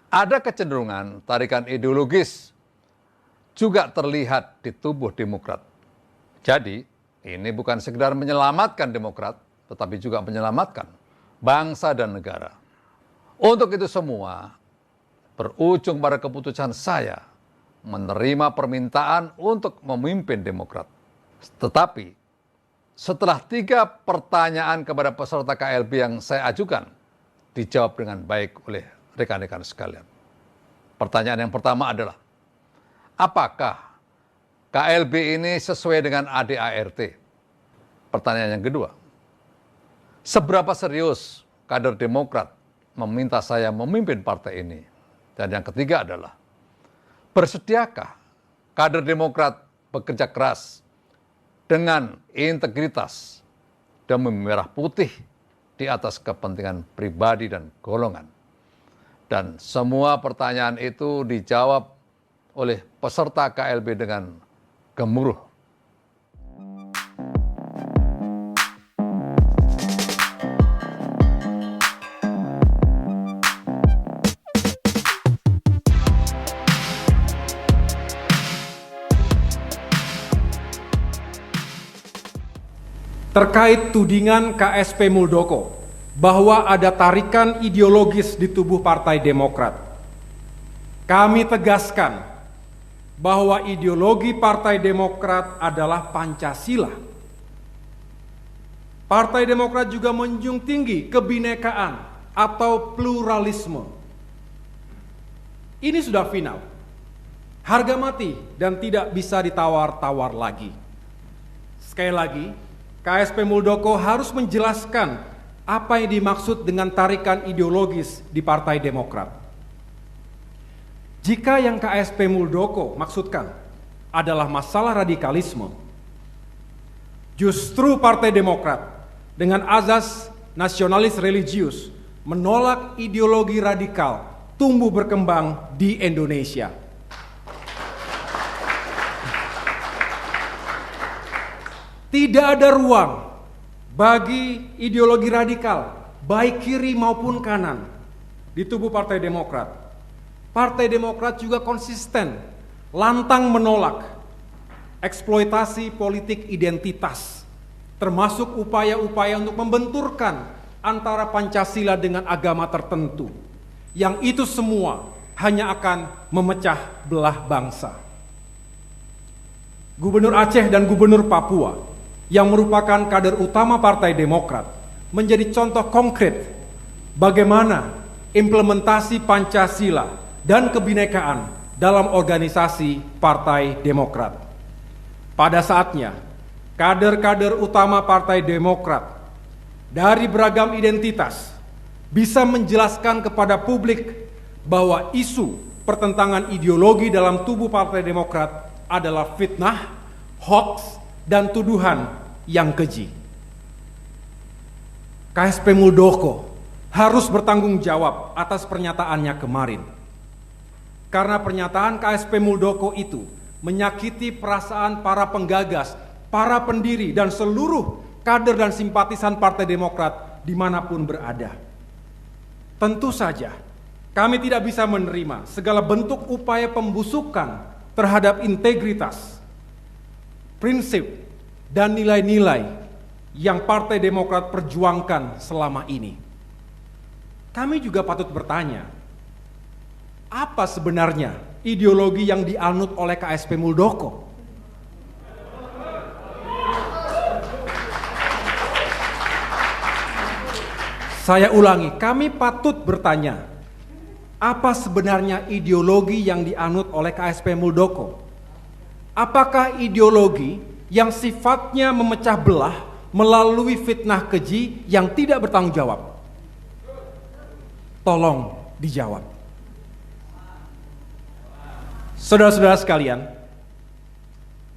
Ada kecenderungan tarikan ideologis juga terlihat di tubuh Demokrat. Jadi, ini bukan sekedar menyelamatkan Demokrat, tetapi juga menyelamatkan bangsa dan negara. Untuk itu semua, berujung pada keputusan saya menerima permintaan untuk memimpin Demokrat. Tetapi, setelah 3 pertanyaan kepada peserta KLB yang saya ajukan, dijawab dengan baik oleh rekan-rekan sekalian. Pertanyaan yang pertama adalah, apakah KLB ini sesuai dengan ADART? Pertanyaan yang kedua, seberapa serius kader Demokrat meminta saya memimpin partai ini? Dan yang ketiga adalah, bersediakah kader Demokrat bekerja keras dengan integritas demi merah putih di atas kepentingan pribadi dan golongan? Dan semua pertanyaan itu dijawab oleh peserta KLB dengan gemuruh. Terkait tudingan KSP Muldoko bahwa ada tarikan ideologis di tubuh Partai Demokrat, kami tegaskan bahwa ideologi Partai Demokrat adalah Pancasila. Partai Demokrat juga menjunjung tinggi kebinekaan atau pluralisme. Ini sudah final, harga mati dan tidak bisa ditawar-tawar lagi. Sekali lagi, KSP Muldoko harus menjelaskan apa yang dimaksud dengan tarikan ideologis di Partai Demokrat. Jika yang KSP Muldoko maksudkan adalah masalah radikalisme, justru Partai Demokrat dengan azas nasionalis religius menolak ideologi radikal tumbuh berkembang di Indonesia. Tidak ada ruang bagi ideologi radikal, baik kiri maupun kanan, di tubuh Partai Demokrat. Partai Demokrat juga konsisten, lantang menolak eksploitasi politik identitas, termasuk upaya-upaya untuk membenturkan antara Pancasila dengan agama tertentu, yang itu semua hanya akan memecah belah bangsa. Gubernur Aceh dan Gubernur Papua yang merupakan kader utama Partai Demokrat menjadi contoh konkret bagaimana implementasi Pancasila dan kebinekaan dalam organisasi Partai Demokrat. Pada saatnya, kader-kader utama Partai Demokrat dari beragam identitas bisa menjelaskan kepada publik bahwa isu pertentangan ideologi dalam tubuh Partai Demokrat adalah fitnah, hoax, dan tuduhan yang keji. KSP Muldoko harus bertanggung jawab atas pernyataannya kemarin. Karena pernyataan KSP Muldoko itu menyakiti perasaan para penggagas, para pendiri, dan seluruh kader dan simpatisan Partai Demokrat dimanapun berada. Tentu saja, kami tidak bisa menerima segala bentuk upaya pembusukan terhadap integritas, prinsip, dan nilai-nilai yang Partai Demokrat perjuangkan selama ini. Kami juga patut bertanya, apa sebenarnya ideologi yang dianut oleh KSP Muldoko? Saya ulangi, kami patut bertanya, apa sebenarnya ideologi yang dianut oleh KSP Muldoko? Apakah ideologi yang sifatnya memecah belah melalui fitnah keji yang tidak bertanggung jawab? Tolong dijawab. Saudara-saudara sekalian,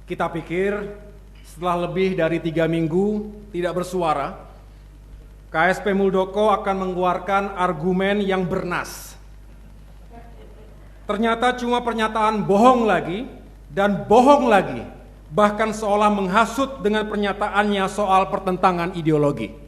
kita pikir setelah lebih dari 3 minggu tidak bersuara, KSP Muldoko akan mengeluarkan argumen yang bernas. Ternyata cuma pernyataan bohong lagi dan bohong lagi, bahkan seolah menghasut dengan pernyataannya soal pertentangan ideologi.